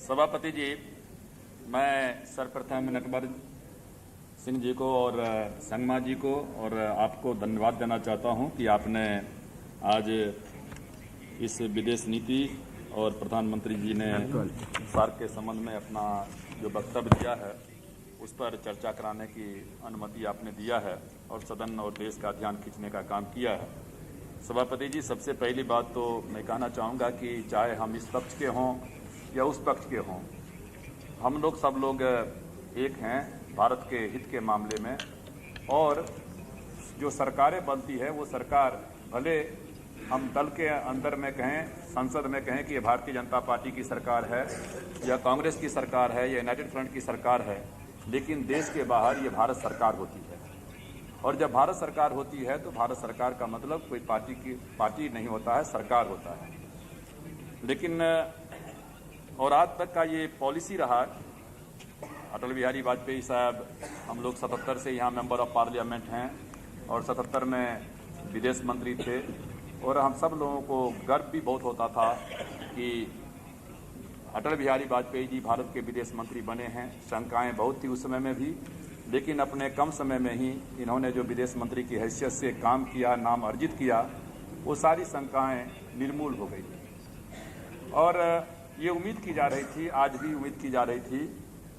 सभापति जी, मैं सर्वप्रथम नटवर सिंह जी को और संगमा जी को और आपको धन्यवाद देना चाहता हूं कि आपने आज इस विदेश नीति और प्रधानमंत्री जी ने सार्क के संबंध में अपना जो वक्तव्य दिया है उस पर चर्चा कराने की अनुमति आपने दिया है और सदन और देश का ध्यान खींचने का काम किया है। सभापति जी, सबसे पहली बात तो मैं कहना चाहूँगा कि चाहे हम इस पक्ष के हों या उस पक्ष के हों, हम लोग सब लोग एक हैं भारत के हित के मामले में। और जो सरकारें बनती है वो सरकार भले हम दल के अंदर में कहें, संसद में कहें कि ये भारतीय जनता पार्टी की सरकार है या कांग्रेस की सरकार है या यूनाइटेड फ्रंट की सरकार है, लेकिन देश के बाहर ये भारत सरकार होती है। और जब भारत सरकार होती है तो भारत सरकार का मतलब कोई पार्टी नहीं होता है, सरकार होता है। लेकिन और आज तक का ये पॉलिसी रहा, अटल बिहारी वाजपेयी साहब, हम लोग 77 से यहाँ मेंबर ऑफ पार्लियामेंट हैं और 77 में विदेश मंत्री थे और हम सब लोगों को गर्व भी बहुत होता था कि अटल बिहारी वाजपेयी जी भारत के विदेश मंत्री बने हैं। शंकाएं बहुत थी उस समय में भी, लेकिन अपने कम समय में ही इन्होंने जो विदेश मंत्री की हैसियत से काम किया, नाम अर्जित किया, वो सारी शंकाएं निर्मूल हो गई। और ये उम्मीद की जा रही थी, आज भी उम्मीद की जा रही थी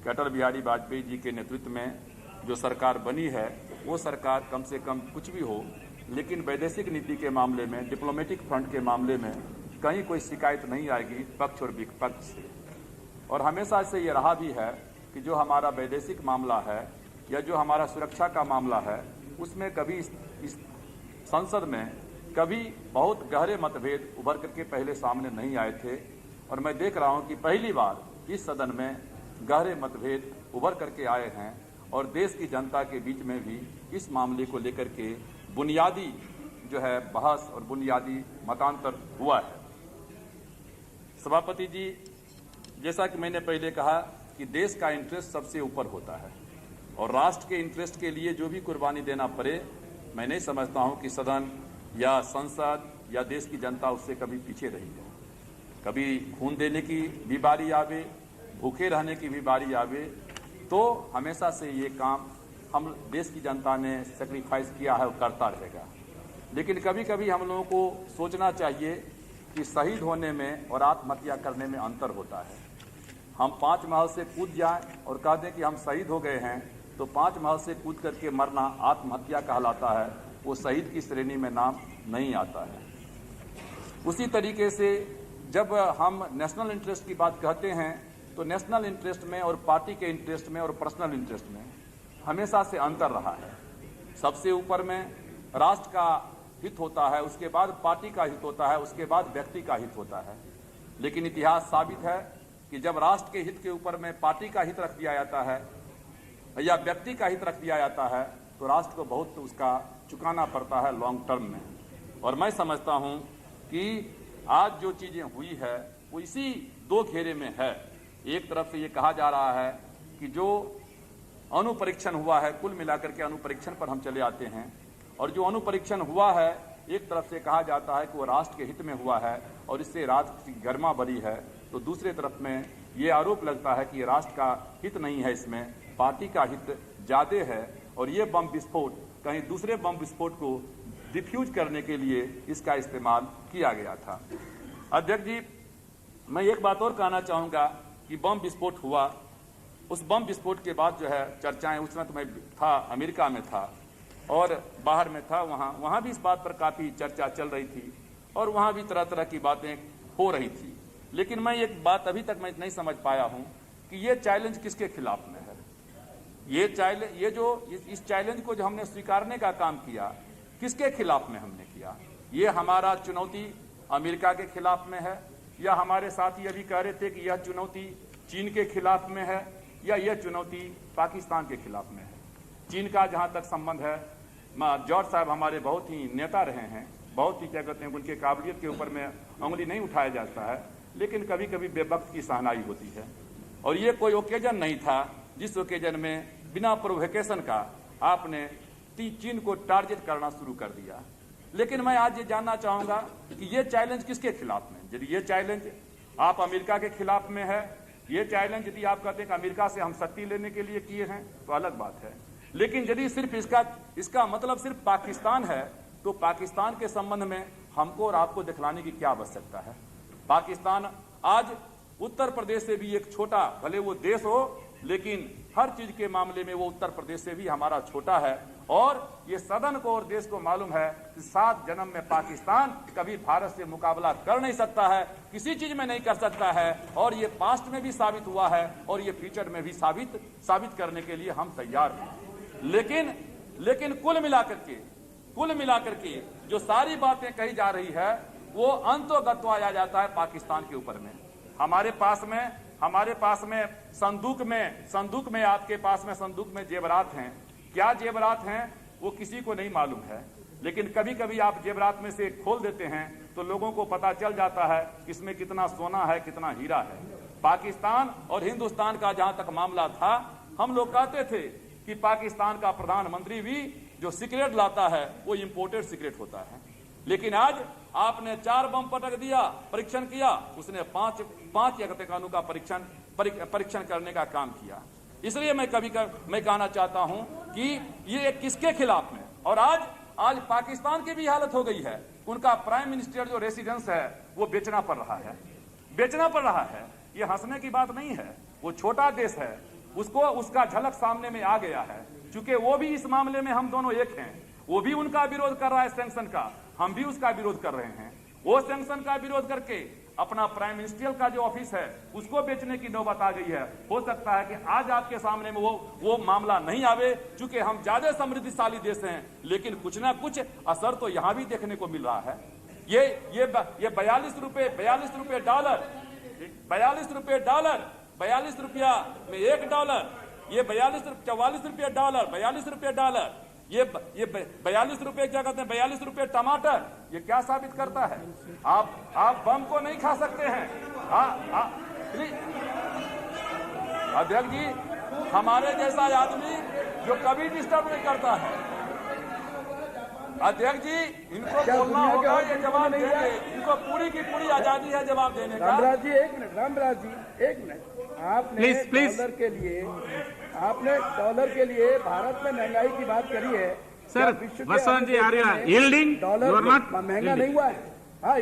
कि अटल बिहारी वाजपेयी जी के नेतृत्व में जो सरकार बनी है वो सरकार कम से कम कुछ भी हो, लेकिन वैदेशिक नीति के मामले में, डिप्लोमेटिक फ्रंट के मामले में कहीं कोई शिकायत नहीं आएगी पक्ष और विपक्ष से। और हमेशा से ये रहा भी है कि जो हमारा वैदेशिक मामला है या जो हमारा सुरक्षा का मामला है उसमें कभी इस संसद में कभी बहुत गहरे मतभेद उभर करके पहले सामने नहीं आए थे। और मैं देख रहा हूं कि पहली बार इस सदन में गहरे मतभेद उभर करके आए हैं और देश की जनता के बीच में भी इस मामले को लेकर के बुनियादी जो है बहस और बुनियादी मतांतर हुआ है। सभापति जी, जैसा कि मैंने पहले कहा कि देश का इंटरेस्ट सबसे ऊपर होता है और राष्ट्र के इंटरेस्ट के लिए जो भी कुर्बानी देना पड़े, मैं नहीं समझता हूं कि सदन या संसद या देश की जनता उससे कभी पीछे रही है। कभी खून देने की भी बारी आवे, भूखे रहने की भी बारी आवे, तो हमेशा से ये काम हम देश की जनता ने सेक्रीफाइस किया है और करता रहेगा। लेकिन कभी कभी हम लोगों को सोचना चाहिए कि शहीद होने में और आत्महत्या करने में अंतर होता है। हम 5 महल से कूद जाएं और कह दें कि हम शहीद हो गए हैं, तो 5 महल से कूद करके मरना आत्महत्या कहलाता है, वो शहीद की श्रेणी में नाम नहीं आता है। उसी तरीके से जब हम नेशनल इंटरेस्ट की बात कहते हैं तो नेशनल इंटरेस्ट में और पार्टी के इंटरेस्ट में और पर्सनल इंटरेस्ट में हमेशा से अंतर रहा है। सबसे ऊपर में राष्ट्र का हित होता है, उसके बाद पार्टी का हित होता है, उसके बाद व्यक्ति का हित होता है। लेकिन इतिहास साबित है कि जब राष्ट्र के हित के ऊपर में पार्टी का हित रख दिया जाता है या व्यक्ति का हित रख दिया जाता है तो राष्ट्र को बहुत उसका चुकाना पड़ता है लॉन्ग टर्म में। और मैं समझता हूं कि आज जो चीजें हुई है वो इसी 2 घेरे में है। एक तरफ से ये कहा जा रहा है कि जो अणुपरीक्षण हुआ है, कुल मिलाकर के अणुपरीक्षण पर हम चले आते हैं, और जो अणुपरीक्षण हुआ है एक तरफ से कहा जाता है कि वो राष्ट्र के हित में हुआ है और इससे राष्ट्र की गरिमा बढ़ी है, तो दूसरे तरफ में ये आरोप लगता है कि ये राष्ट्र का हित नहीं है, इसमें पार्टी का हित ज्यादा है और ये बम विस्फोट कहीं दूसरे बम विस्फोट को डिफ्यूज करने के लिए इसका इस्तेमाल किया गया था। अध्यक्ष जी, मैं एक बात और कहना चाहूँगा कि बम विस्फोट हुआ, उस बम विस्फोट के बाद जो है चर्चाएं, उस समय तो मैं था अमेरिका में था और बाहर में था, वहाँ भी इस बात पर काफ़ी चर्चा चल रही थी और वहाँ भी तरह तरह की बातें हो रही थी। लेकिन मैं एक बात अभी तक मैं नहीं समझ पाया हूँ कि ये चैलेंज किसके खिलाफ में है। इस चैलेंज को जो हमने स्वीकारने का काम किया, किसके खिलाफ में हमने किया। ये हमारा चुनौती अमेरिका के खिलाफ में है या हमारे साथी अभी कह रहे थे कि यह चुनौती चीन के खिलाफ में है या यह चुनौती पाकिस्तान के खिलाफ में है। चीन का जहां तक संबंध है, जॉर्ज साहब हमारे बहुत ही नेता रहे हैं, बहुत ही क्या कहते हैं, उनके काबिलियत के ऊपर में उंगली नहीं उठाया जाता है, लेकिन कभी कभी बेवक्त की सहनाई होती है। और ये कोई ओकेजन नहीं था जिस ओकेजन में बिना प्रोवोकेशन का आपने चीन को टारगेट करना शुरू कर दिया। लेकिन मैं आज ये जानना चाहूंगा कि ये चैलेंज किसके खिलाफ में। यदि ये चैलेंज आप अमेरिका के खिलाफ में है ये चैलेंज यदि आप कहते हैं कि अमेरिका से हम शक्ति लेने के लिए किए हैं तो अलग बात है, लेकिन यदि सिर्फ इसका मतलब सिर्फ पाकिस्तान है तो पाकिस्तान के संबंध में हमको और आपको दिखलाने की क्या आवश्यकता है। पाकिस्तान आज उत्तर प्रदेश से भी एक छोटा, भले वो देश हो लेकिन हर चीज के मामले में वो उत्तर प्रदेश से भी हमारा छोटा है। और ये सदन को और देश को मालूम है कि 7 जन्म में पाकिस्तान कभी भारत से मुकाबला कर नहीं सकता है, किसी चीज में नहीं कर सकता है, और ये पास्ट में भी साबित हुआ है और ये फ्यूचर में भी साबित करने के लिए हम तैयार हैं। लेकिन कुल मिलाकर के जो सारी बातें कही जा रही है वो अंतोगत्वा आ जाता है पाकिस्तान के ऊपर में। हमारे पास में संदूक में आपके पास में संदूक में जेवरात हैं। क्या जेवरात हैं वो किसी को नहीं मालूम है, लेकिन कभी कभी आप जेवरात में से खोल देते हैं तो लोगों को पता चल जाता है कि इसमें कितना सोना है, कितना हीरा है। पाकिस्तान और हिंदुस्तान का जहां तक मामला था, हम लोग कहते थे कि पाकिस्तान का प्रधानमंत्री भी जो सिगरेट लाता है वो इंपोर्टेड सिगरेट होता है, लेकिन आज आपने 4 बम पटक दिया, परीक्षण किया, उसने 5 कानून का परीक्षण करने का काम किया। इसलिए मैं कहना चाहता हूं कि ये किसके खिलाफ में, और आज पाकिस्तान की भी हालत हो गई है। उनका प्राइम मिनिस्टर जो रेसिडेंस है वो बेचना पड़ रहा है। ये हंसने की बात नहीं है, वो छोटा देश है, उसका झलक सामने में आ गया है। चूंकि वो भी इस मामले में हम दोनों एक हैं, वो भी उनका विरोध कर रहा है सैंक्शन का, हम भी उसका विरोध कर रहे हैं। वो सैंक्शन का विरोध करके अपना प्राइम मिनिस्टर का जो ऑफिस है उसको बेचने की नौबत आ गई है। हो सकता है कि आज आपके सामने में वो मामला नहीं आवे, चूंकि हम ज्यादा समृद्धिशाली देश हैं, लेकिन कुछ ना कुछ असर तो यहां भी देखने को मिल रहा है। ये 42 रुपए डॉलर, 42 रुपया में $1, ये 44 रुपये डॉलर, 42 रुपये डॉलर, ये 42 रुपये क्या कहते हैं, 42 रुपये टमाटर। ये क्या साबित करता है? आप बम को नहीं खा सकते हैं। अध्यक्ष जी, हमारे जैसा आदमी जो कभी डिस्टर्ब नहीं करता है। अध्यक्ष जी, इनको बोलना होगा, ये जवाब देंगे, इनको पूरी की पूरी आजादी है जवाब देने का। रामराज जी एक मिनट, आपने डॉलर के लिए भारत में महंगाई की बात करी है sir. Vasant ji, are you yielding? Dollar महंगा नहीं हुआ है। हाँ,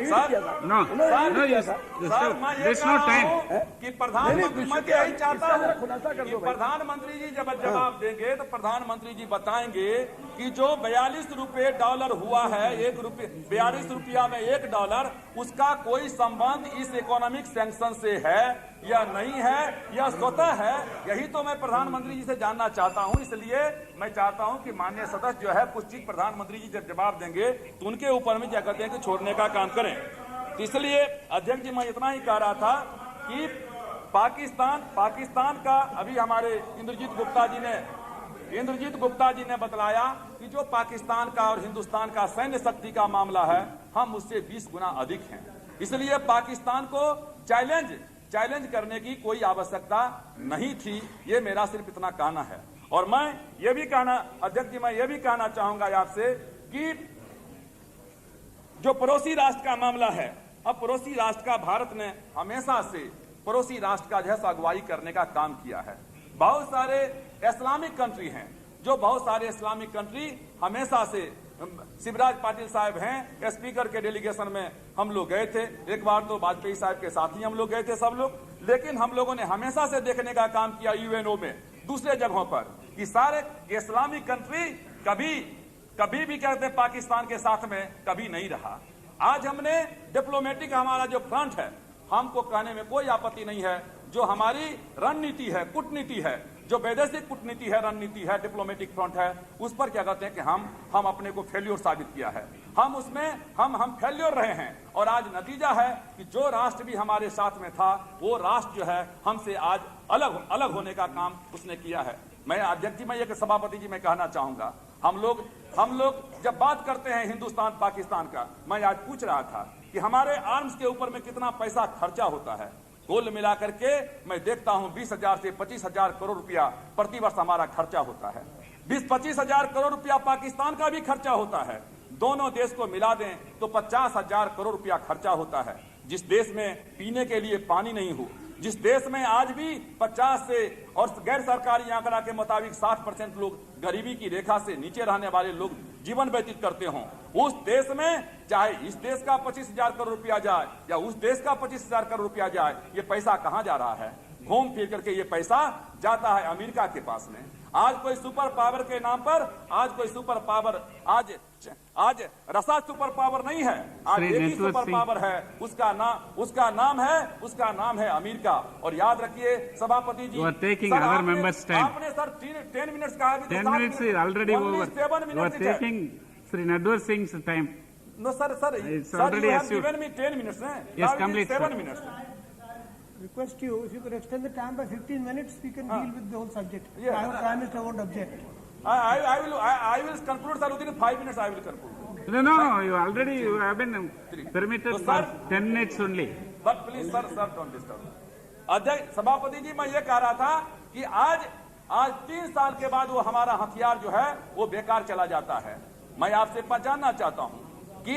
नो, there's no time. कि प्रधानमंत्री, मैं यही चाहता हूँ कि प्रधानमंत्री जी जब जवाब देंगे तो प्रधानमंत्री जी बताएंगे कि जो 42 रुपये डॉलर हुआ है, 42 रुपया में $1, उसका कोई संबंध इस इकोनॉमिक सैंक्शन से है या नहीं है या स्वतः है। यही तो मैं प्रधानमंत्री जी से जानना चाहता हूं। इसलिए मैं चाहता हूं कि माननीय सदस्य जो है कुछ चीज प्रधानमंत्री जी जब जवाब देंगे तो उनके ऊपर में क्या कहते हैं कि छोड़ने का काम करें। तो इसलिए अध्यक्ष जी, मैं इतना ही कह रहा था कि पाकिस्तान का अभी हमारे इंद्रजीत गुप्ता जी ने बतलाया कि जो पाकिस्तान का और हिंदुस्तान का सैन्य शक्ति का मामला है, हम उससे 20 गुना अधिक हैं। इसलिए पाकिस्तान को चैलेंज करने की कोई आवश्यकता नहीं थी। ये मेरा सिर्फ इतना कहना है। और मैं ये भी कहना, अध्यक्ष जी, मैं ये भी कहना चाहूंगा आपसे कि जो पड़ोसी राष्ट्र का मामला है, अब पड़ोसी राष्ट्र का भारत ने हमेशा से पड़ोसी राष्ट्र का जो है अगुवाई करने का काम किया है। बहुत सारे इस्लामिक कंट्री हैं, जो बहुत सारे इस्लामिक कंट्री हमेशा से, शिवराज पाटिल साहब हैं, स्पीकर के डेलीगेशन में हम लोग गए थे। एक बार तो वाजपेयी साहब के साथ ही हम लोग गए थे सब लोग, लेकिन हम लोगों ने हमेशा से देखने का काम किया यूएनओ में, दूसरे जगहों पर, कि सारे इस्लामिक कंट्री कभी भी कहते हैं पाकिस्तान के साथ में कभी नहीं रहा। आज हमने डिप्लोमेटिक हमारा जो फ्रंट है, हमको कहने में कोई आपत्ति नहीं है, जो हमारी रणनीति है, कूटनीति है, जो वैदेशिक कूटनीति है, रणनीति है, डिप्लोमेटिक फ्रंट है, उस पर क्या कहते हैं कि हम अपने को फेल्योर साबित किया है। हम उसमें हम फेल्योर रहे हैं। और आज नतीजा है कि जो राष्ट्र भी हमारे साथ में था, वो राष्ट्र जो है हमसे आज अलग होने का काम उसने किया है। मैं अध्यक्ष जी, मैं एक सभापति जी मैं कहना चाहूंगा, हम लोग जब बात करते हैं हिंदुस्तान पाकिस्तान का, मैं आज पूछ रहा था कि हमारे आर्म्स के ऊपर में कितना पैसा खर्चा होता है। कुल मिलाकर के मैं देखता हूं 20,000 से 25,000 करोड़ रुपया प्रतिवर्ष हमारा खर्चा होता है। 20-25 हजार करोड़ रुपया पाकिस्तान का भी खर्चा होता है। दोनों देश को मिला दें तो 50,000 करोड़ रुपया खर्चा होता है। जिस देश में पीने के लिए पानी नहीं हो, जिस देश में आज भी 50 से और गैर सरकारी आंकड़ा के मुताबिक 60% लोग गरीबी की रेखा से नीचे रहने वाले लोग जीवन व्यतीत करते हों, उस देश में चाहे इस देश का 25,000 करोड़ रुपया जाए या उस देश का 25,000 करोड़ रुपया जाए, ये पैसा कहां जा रहा है? घूम फिर करके ये पैसा जाता है अमेरिका के पास में। आज कोई सुपर पावर के नाम पर कोई सुपर पावर आज रसा सुपर पावर नहीं है, आज एक ही सुपर पावर है, उसका नाम है अमेरिका। और याद रखिए सभापति जी, आपने सर 10 मिनट्स कहा, 10 minutes is already over. You are taking Sri Nadwar Singh's time. No, sir, It's you already have assumed. given me 10 minutes. Yes, Now complete, it is 7 sir. minutes. Request you, if you could extend the time by 15 minutes, we can deal with the whole subject. Yeah. I hope Prime Minister won't object. I will conclude, sir, within 5 minutes I will conclude. No, you have been permitted So, for sir, 10 minutes only. But please, sir, don't disturb. अध्यक्ष सभापति जी, मैं ये कह रहा था कि आज 3 साल के बाद वो हमारा हथियार जो है वो बेकार चला जाता है। मैं आपसे जानना चाहता हूं कि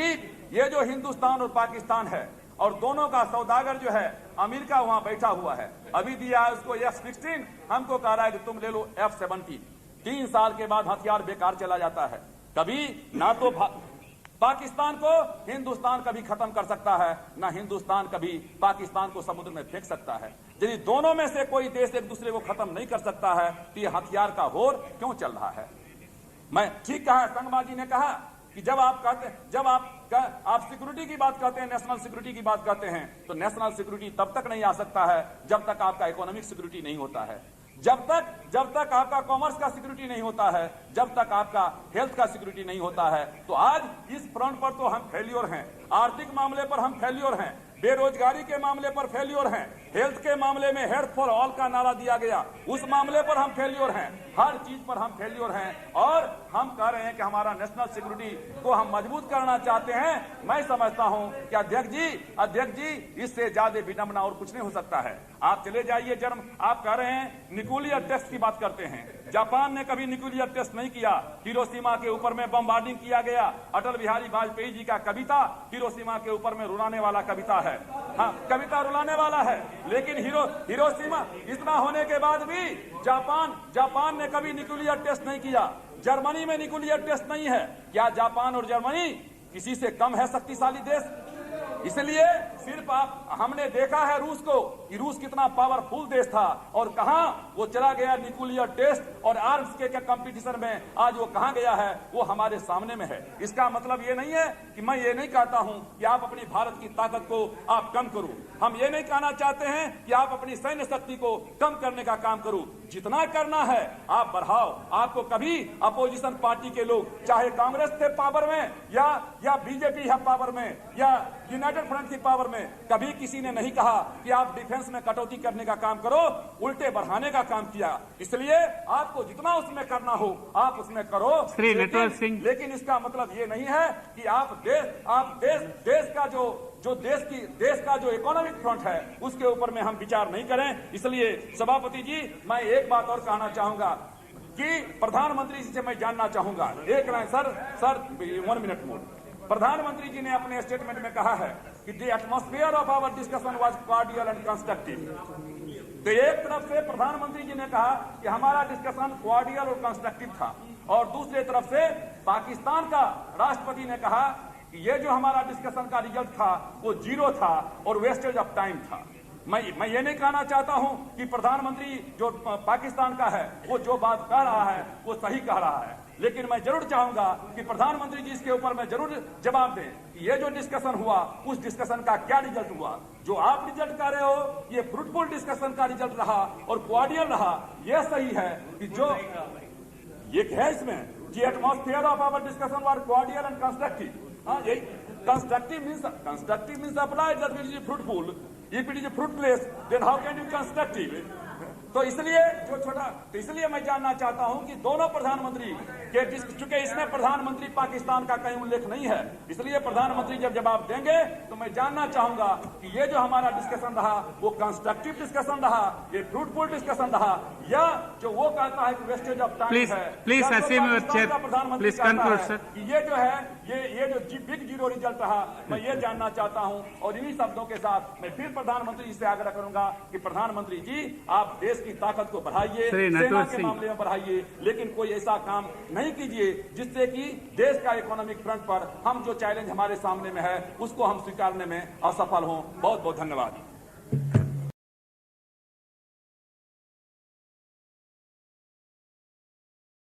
ये जो हिंदुस्तान और पाकिस्तान है और दोनों का सौदागर जो है अमेरिका वहां बैठा हुआ है, अभी दिया है उसको F-16, हमको कह रहा है कि तुम ले लो F-17। 3 साल के बाद हथियार बेकार चला जाता है। कभी ना तो पाकिस्तान को हिंदुस्तान कभी खत्म कर सकता है, ना हिंदुस्तान कभी पाकिस्तान को समुद्र में फेंक सकता है। यदि दोनों में से कोई देश एक दूसरे को खत्म नहीं कर सकता है तो ये हथियार का होर क्यों चल रहा है? मैं ठीक कहा, संगमा जी ने कहा कि जब आप सिक्योरिटी की बात करते हैं, नेशनल सिक्योरिटी की बात करते हैं, तो नेशनल सिक्योरिटी तब तक नहीं आ सकता है जब तक आपका इकोनॉमिक सिक्योरिटी नहीं होता है, जब तक आपका कॉमर्स का सिक्योरिटी नहीं होता है, जब तक आपका हेल्थ का सिक्योरिटी नहीं होता है। तो आज इस फ्रंट पर तो हम फेल्योर हैं, आर्थिक मामले पर हम फेल्योर हैं, बेरोजगारी के मामले पर फेल्योर हैं, हेल्थ के मामले में हेल्थ फॉर ऑल का नारा दिया गया, उस मामले पर हम फेल्योर हैं, हर चीज पर हम फेल्योर हैं। और हम कह रहे हैं कि हमारा नेशनल सिक्योरिटी को हम मजबूत करना चाहते हैं। मैं समझता हूं कि अध्यक्ष जी इससे ज्यादा विडंबना और कुछ नहीं हो सकता है। आप चले जाइए आप कह रहे हैं न्यूक्लियर टेस्ट की बात करते हैं, जापान ने कभी न्यूक्लियर टेस्ट नहीं किया। हिरोशिमा के ऊपर में बमबार्डिंग किया गया। अटल बिहारी वाजपेयी जी का कविता हिरोशिमा के ऊपर में रुलाने वाला कविता है, हाँ कविता रुलाने वाला है। लेकिन हिरोशिमा इतना होने के बाद भी जापान ने कभी न्यूक्लियर टेस्ट नहीं किया। जर्मनी में न्यूक्लियर टेस्ट नहीं है। क्या जापान और जर्मनी किसी से कम है शक्तिशाली देश? इसलिए सिर्फ हमने देखा है रूस को कि रूस कितना पावरफुल देश था और कहां वो चला गया न्यूक्लियर टेस्ट और आर्म्स के कंपटीशन में। आज वो कहां गया है वो हमारे सामने में है। इसका मतलब ये नहीं है कि मैं ये नहीं कहता हूं कि आप अपनी भारत की ताकत को आप कम करो। हम ये नहीं कहना चाहते हैं कि आप अपनी सैन्य शक्ति को कम करने का काम करो। जितना करना है आप बढ़ाओ। आपको कभी अपोजिशन पार्टी के लोग, चाहे कांग्रेस थे पावर में या बीजेपी है पावर में या यूनाइटेड फ्रंट की पावर में, कभी किसी ने नहीं कहा कि आप डिफेंस में कटौती करने का काम करो, उल्टे बढ़ाने का काम किया। इसलिए आपको जितना उसमें करना हो आप उसमें करो। लेकिन इसका मतलब ये नहीं है कि आप देश का जो इकोनॉमिक फ्रंट है उसके ऊपर में हम विचार नहीं करें। इसलिए सभापति जी, मैं एक बात और कहना चाहूंगा कि प्रधानमंत्री जी से मैं जानना चाहूंगा, एक लाइन सर 1 मिनट मोर। प्रधानमंत्री जी ने अपने स्टेटमेंट में कहा है कि the atmosphere of our discussion was cordial and constructive. तो एक तरफ से प्रधानमंत्री जी ने कहा कि हमारा डिस्कशन कॉर्डियल और कंस्ट्रक्टिव था, और दूसरे तरफ से पाकिस्तान का राष्ट्रपति ने कहा कि ये जो हमारा डिस्कशन का रिजल्ट था वो 0 था और वेस्टेज ऑफ टाइम था। मैं ये नहीं कहना चाहता हूं कि प्रधानमंत्री जो पाकिस्तान का है वो जो बात कह रहा है वो सही कह रहा है, लेकिन मैं जरूर चाहूंगा कि प्रधानमंत्री जी इसके ऊपर मैं जरूर जवाब दें कि ये जो डिस्कशन हुआ उस डिस्कशन का क्या रिजल्ट हुआ। जो आप रिजल्ट कह रहे हो ये फ्रूटफुल डिस्कशन का रिजल्ट रहा और क्वार्डियल रहा। यह सही है कि जो ये है इसमें कि atmosphere of our discussion were cordial and constructive. हाँ, यही constructive means applied that will be fruitful. If it is a fruitless, then how can you constructive? तो इसलिए तो इसलिए मैं जानना चाहता हूं कि दोनों प्रधानमंत्री के चूंकि इसमें प्रधानमंत्री पाकिस्तान का कहीं उल्लेख नहीं है, इसलिए प्रधानमंत्री जब जवाब देंगे तो मैं जानना चाहूंगा कि ये जो हमारा डिस्कशन रहा वो कंस्ट्रक्टिव डिस्कशन रहा, ये फ्रूटफुल डिस्कशन रहा, या जो वो कहता है कि वेस्टेज ऑफ टाइम है। Please assume your chair. Please conclude, sir. ये जो है ये जो बिग जीरो रिजल्ट रहा, मैं ये जानना चाहता हूं। और इन्हीं शब्दों के साथ मैं फिर प्रधानमंत्री जी से आग्रह करूंगा कि प्रधानमंत्री जी आप देश की ताकत को बढ़ाइए, सेना के मामले में बढ़ाइए, लेकिन कोई ऐसा काम नहीं कीजिए जिससे कि देश का इकोनॉमिक फ्रंट पर हम जो चैलेंज हमारे सामने में है उसको हम स्वीकारने में असफल हों। बहुत बहुत धन्यवाद।